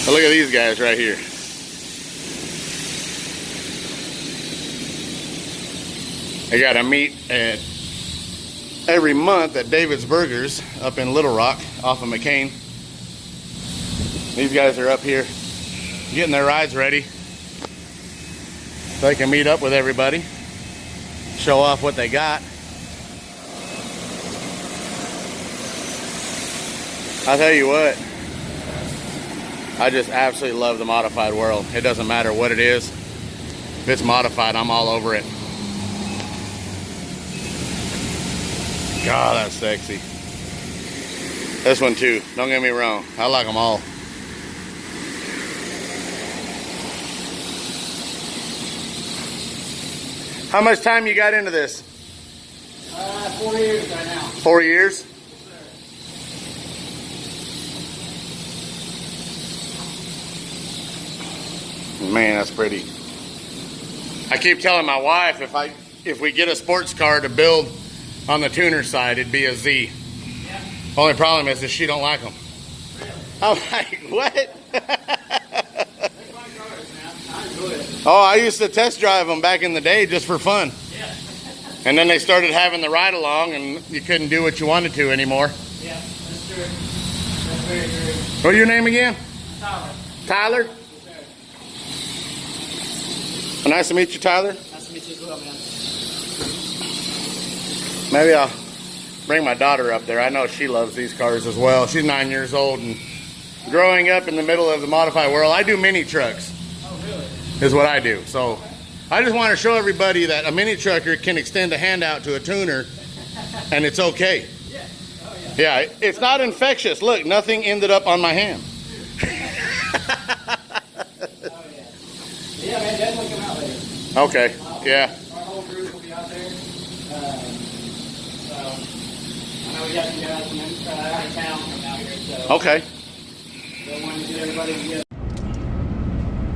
But look at these guys right here. They got to meet at every month at David's Burgers up in Little Rock off of McCain. These guys are up here getting their rides ready so they can meet up with everybody, show off what they got. I'll tell you what, I just absolutely love the modified world. It doesn't matter what it is. If it's modified, I'm all over it. God, that's sexy. This one too, don't get me wrong. I like them all. How much time you got into this? 4 years right now. 4 years? Man, that's pretty. I keep telling my wife if we get a sports car to build on the tuner side, it'd be a Z. Yeah. Only problem is that she don't like them. Really? I'm like, what? They're fun cars, man. I enjoy it. Oh, I used to test drive them back in the day just for fun. Yeah. And then they started having the ride along and you couldn't do what you wanted to anymore. Yeah, that's true. That's very true. What's your name again? Tyler. Tyler? Yes, sir. Well, nice to meet you, Tyler. Nice to meet you as well, man. Maybe I'll bring my daughter up there. I know she loves these cars as well. She's 9 years old and growing up in the middle of the modified world. I do mini trucks. Oh, really? Is what I do. So I just want to show everybody that a mini trucker can extend a hand out to a tuner and it's okay. Yeah. Oh, yeah. Yeah, it's not infectious. Look, nothing ended up on my hand. Oh, yeah. Yeah, man, definitely come out later. Okay, yeah. Our whole group will be out there. So, I know we got some guys from out of town coming out here, so. Okay. Don't want to get everybody together.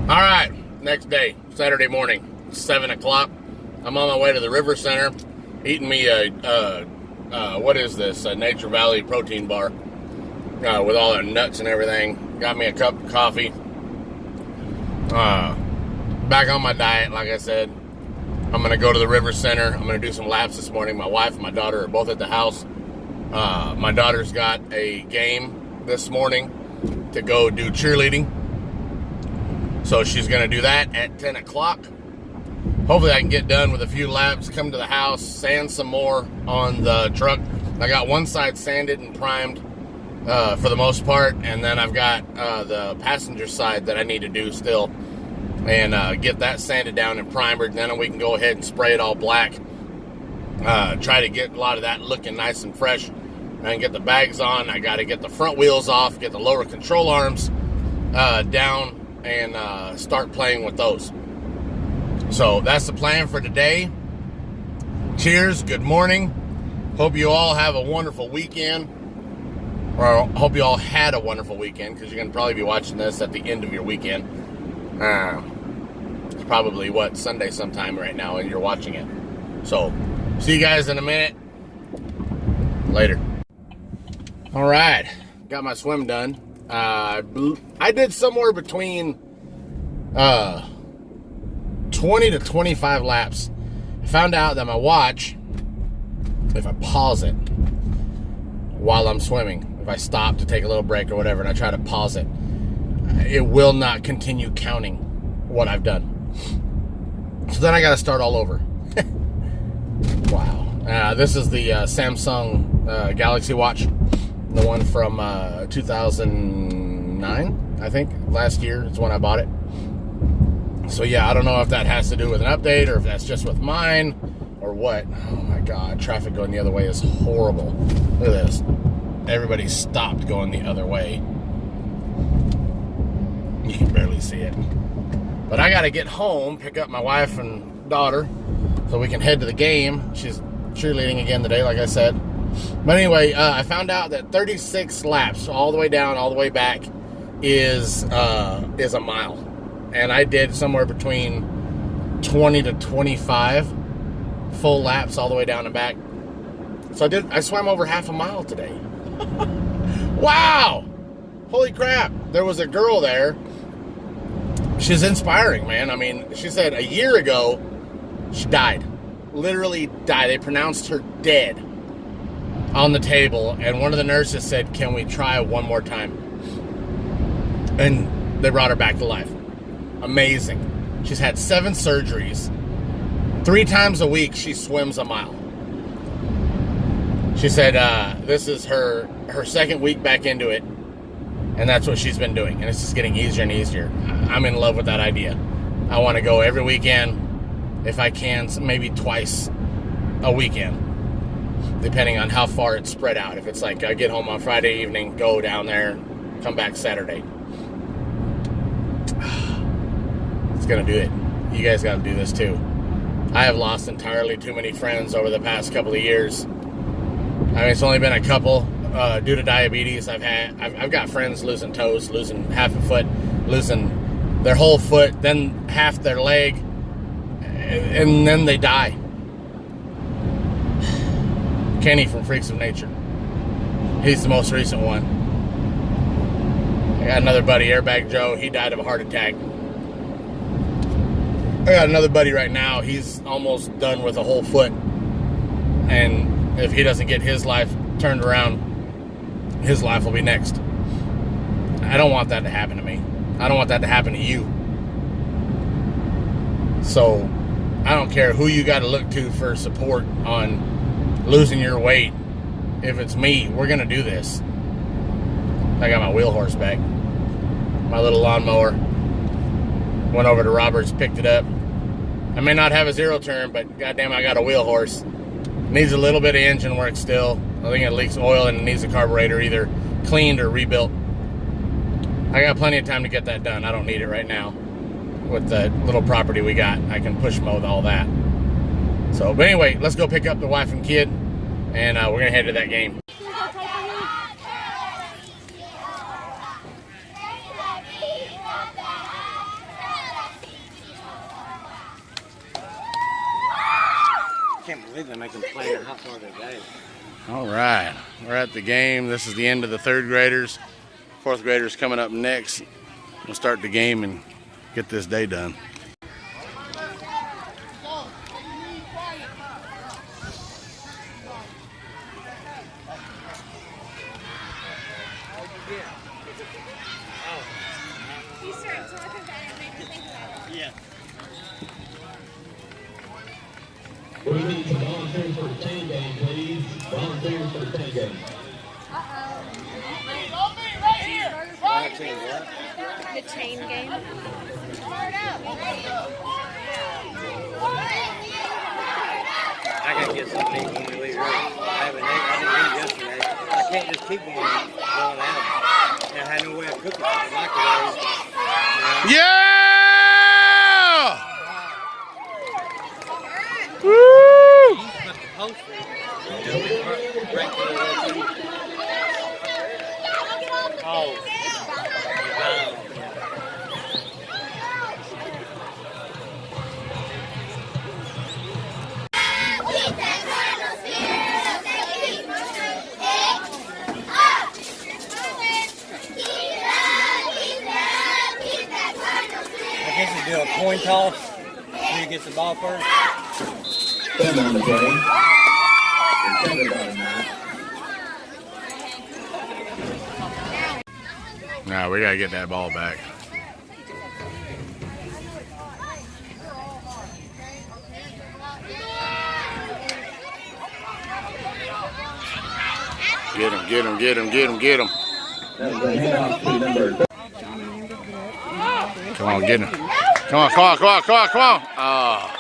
All right, next day, Saturday morning, 7 o'clock. I'm on my way to the River Center, eating me what is this? A Nature Valley protein bar with all the nuts and everything. Got me a cup of coffee. Back on my diet, like I said. I'm going to go to the River Center. I'm going to do some laps this morning. My wife and my daughter are both at the house. My daughter's got a game this morning to go do cheerleading. So she's going to do that at 10 o'clock. Hopefully I can get done with a few laps, come to the house, sand some more on the truck. I got one side sanded and primed for the most part, and then I've got the passenger side that I need to do still. And get that sanded down and primered, and then we can go ahead and spray it all black. Try to get a lot of that looking nice and fresh. And get the bags on. I got to get the front wheels off, get the lower control arms down, and start playing with those. So that's the plan for today. Cheers, good morning. Hope you all have a wonderful weekend. Or hope you all had a wonderful weekend, because you're going to probably be watching this at the end of your weekend. It's probably, Sunday sometime right now, and you're watching it. So, see you guys in a minute. Later. All right, got my swim done. I did somewhere between 20 to 25 laps. I found out that my watch, if I pause it while I'm swimming, if I stop to take a little break or whatever, and I try to pause it, it will not continue counting what I've done. So then I got to start all over. Wow. This is the Samsung Galaxy Watch. The one from 2009, I think. Last year is when I bought it. So yeah, I don't know if that has to do with an update or if that's just with mine or what. Oh my God, traffic going the other way is horrible. Look at this. Everybody stopped going the other way. You can barely see it. But I got to get home, pick up my wife and daughter so we can head to the game. She's cheerleading again today, like I said. But anyway, I found out that 36 laps, all the way down, all the way back, is a mile. And I did somewhere between 20 to 25 full laps all the way down and back. So I swam over half a mile today. Wow! holy crap, there was a girl there. She's inspiring, man. I mean, she said a year ago, she died. Literally died. They pronounced her dead on the table, and one of the nurses said, can we try one more time? And they brought her back to life. Amazing. She's had 7 surgeries. 3 times a week, she swims a mile. She said this is her second week back into it, and that's what she's been doing, and it's just getting easier and easier. I'm in love with that idea. I want to go every weekend, if I can, maybe twice a weekend, depending on how far it's spread out. If it's like I get home on Friday evening, go down there, come back Saturday. It's going to do it. You guys got to do this too. I have lost entirely too many friends over the past couple of years. I mean, it's only been a couple due to diabetes. I've got friends losing toes, losing half a foot, losing their whole foot, then half their leg, and then they die. Kenny from Freaks of Nature. He's the most recent one. I got another buddy, Airbag Joe. He died of a heart attack. I got another buddy right now. He's almost done with a whole foot. And if he doesn't get his life turned around, his life will be next. I don't want that to happen to me. I don't want that to happen to you. So I don't care who you got to look to for support on losing your weight. If it's me, we're going to do this. I got my wheel horse back. My little lawnmower. Went over to Roberts, picked it up. I may not have a zero turn, but goddamn, I got a wheel horse. Needs a little bit of engine work still. I think it leaks oil and it needs a carburetor either cleaned or rebuilt. I got plenty of time to get that done. I don't need it right now. With the little property we got, I can push mow all that. So, but anyway, let's go pick up the wife and kid, and we're going to head to that game. I can't believe they make them play in a hot part of the game. All right, we're at the game. This is the end of the 3rd graders. 4th graders coming up next. We'll start the game and get this day done. We need some volunteers for the chain game, please. Volunteers for the chain game. The chain game. I gotta get something to eat when we leave here. I didn't eat yesterday. I can't just keep going out. And I had no way of cooking it in the microwave. Yeah! Woo! Oh. I guess you do a coin toss. Who gets the ball first? Come on, Jay. Everybody now. Nah, we gotta get that ball back. Get him, get him, get him, get him, get him. Come on, get him. Come on, come on, come on, come on, come on. Oh.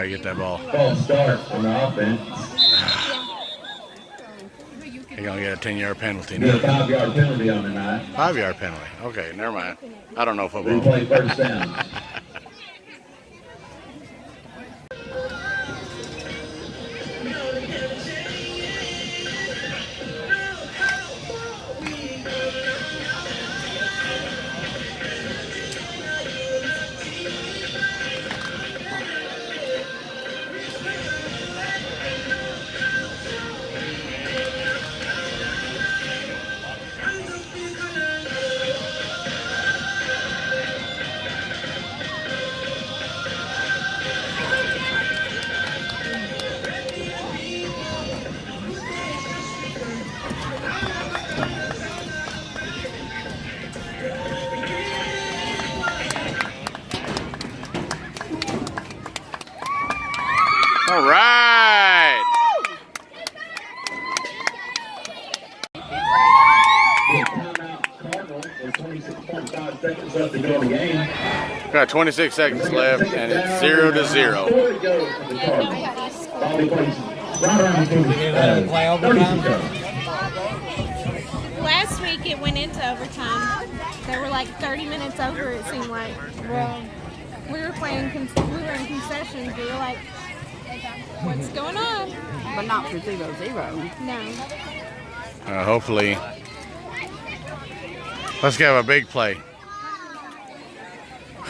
to get that ball. False start on the offense. You're going to get a 10-yard penalty Get a now. 5-yard penalty on the night. 5-yard penalty. Okay, never mind. I don't know football. Replay first down. All right. Timeout Cardinals with 26.5 seconds left to go in the game. Got 26 seconds left, and it's 0-0. 4 to go for the Cardinals. Bobby plays right around the Play overtime? Last week it went into overtime. They were like 30 minutes over, it seemed like. Well, we were we were in concessions. We were like, what's going on? But not for 0-0. No. Hopefully, let's have a big play.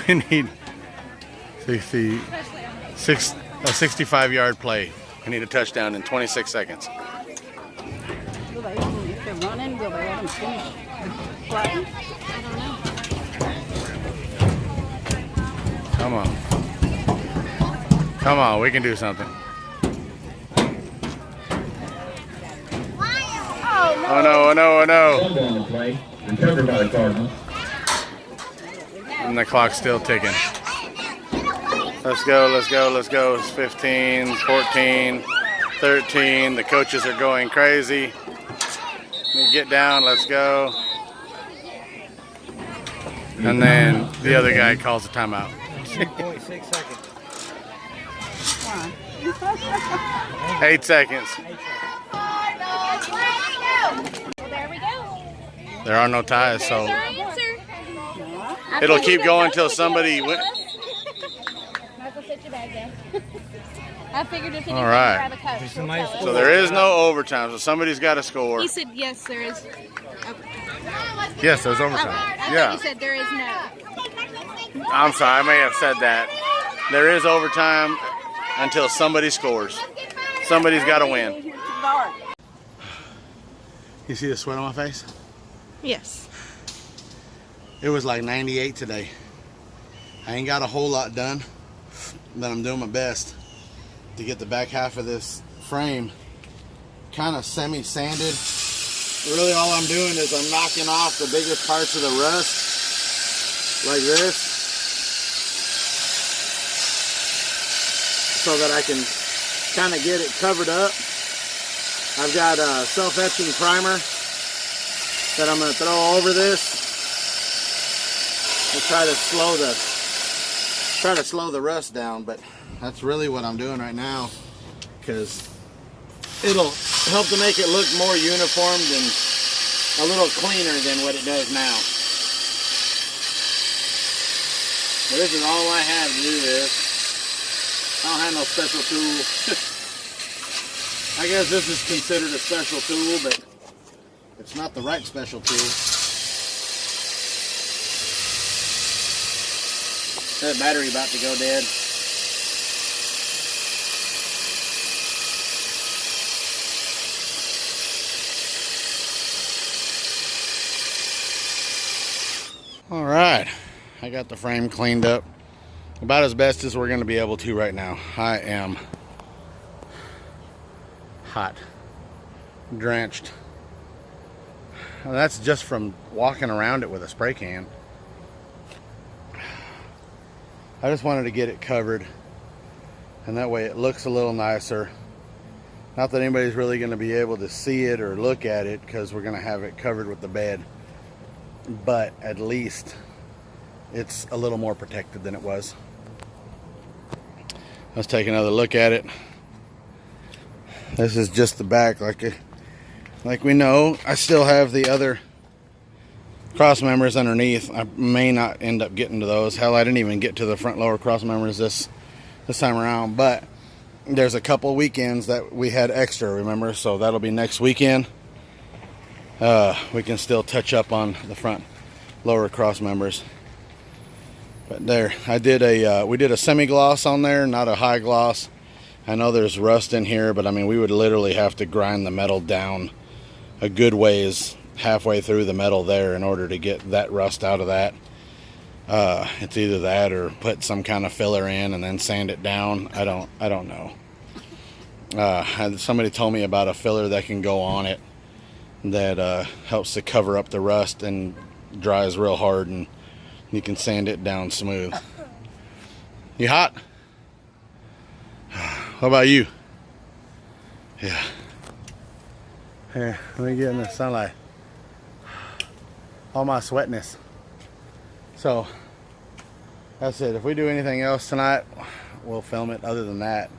We need a 65-yard play. We need a touchdown in 26 seconds. Will they, if they're running, will they let them finish the play? I don't know. Come on. Come on, we can do something. Oh no, oh no, oh no. Fumble on the play. Recovered by the Cardinals. And the clock's still ticking. Let's go, let's go, let's go. It's 15, 14, 13. The coaches are going crazy. Get down, let's go. And then the other guy calls a timeout. 2.6 seconds. 8 seconds. Well, there we go. There are no ties, so There's our answer. it'll keep going until somebody wins. Michael, sit your bag down. I figured if anything, All right. grab a coach. We'll somebody tell us. So there is no overtime, so somebody's got to score. He said yes, there is. Yes, there's I overtime. thought Yeah. you said there is no. I'm sorry, I may have said that. There is overtime until somebody scores. Somebody's got to win. You see the sweat on my face? Yes. It was like 98 today. I ain't got a whole lot done, but I'm doing my best to get the back half of this frame kind of semi-sanded. Really all I'm doing is I'm knocking off the biggest parts of the rust, like this, so that I can kind of get it covered up. I've got a self-etching primer that I'm going to throw over this and try to slow the rust down, but that's really what I'm doing right now, because it'll help to make it look more uniformed and a little cleaner than what it does now. But this is all I have to do this. I don't have no special tool. I guess this is considered a special tool, but it's not the right special tool. That battery about to go dead. All right, I got the frame cleaned up about as best as we're going to be able to right now. I am hot, drenched. Well, that's just from walking around it with a spray can. I just wanted to get it covered, and that way it looks a little nicer. Not that anybody's really going to be able to see it or look at it, because we're going to have it covered with the bed, but at least it's a little more protected than it was. Let's take another look at it. This is just the back, like we know. I still have the other cross members underneath. I may not end up getting to those. Hell, I didn't even get to the front lower cross members this time around, but there's a couple weekends that we had extra, remember? So that'll be next weekend. We can still touch up on the front lower cross members. But there, we did a semi-gloss on there, not a high gloss. I know there's rust in here, but I mean, we would literally have to grind the metal down a good ways, halfway through the metal there, in order to get that rust out of that. It's either that or put some kind of filler in and then sand it down. I don't know. Somebody told me about a filler that can go on it that helps to cover up the rust and dries real hard, and you can sand it down smooth. You hot? How about you? Yeah. Here, let me get in the sunlight. All my sweatness. So, that's it. If we do anything else tonight, we'll film it. Other than that,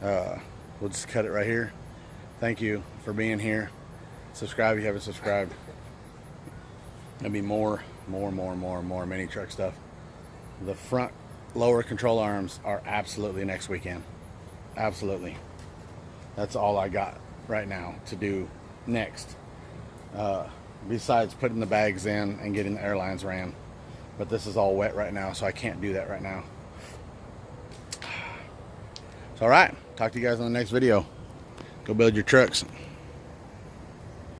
we'll just cut it right here. Thank you for being here. Subscribe if you haven't subscribed. There'll be more mini truck stuff. The front lower control arms are absolutely next weekend. Absolutely. That's all I got right now to do next. Besides putting the bags in and getting the airlines ran. But this is all wet right now, so I can't do that right now. It's all right. Talk to you guys on the next video. Go build your trucks.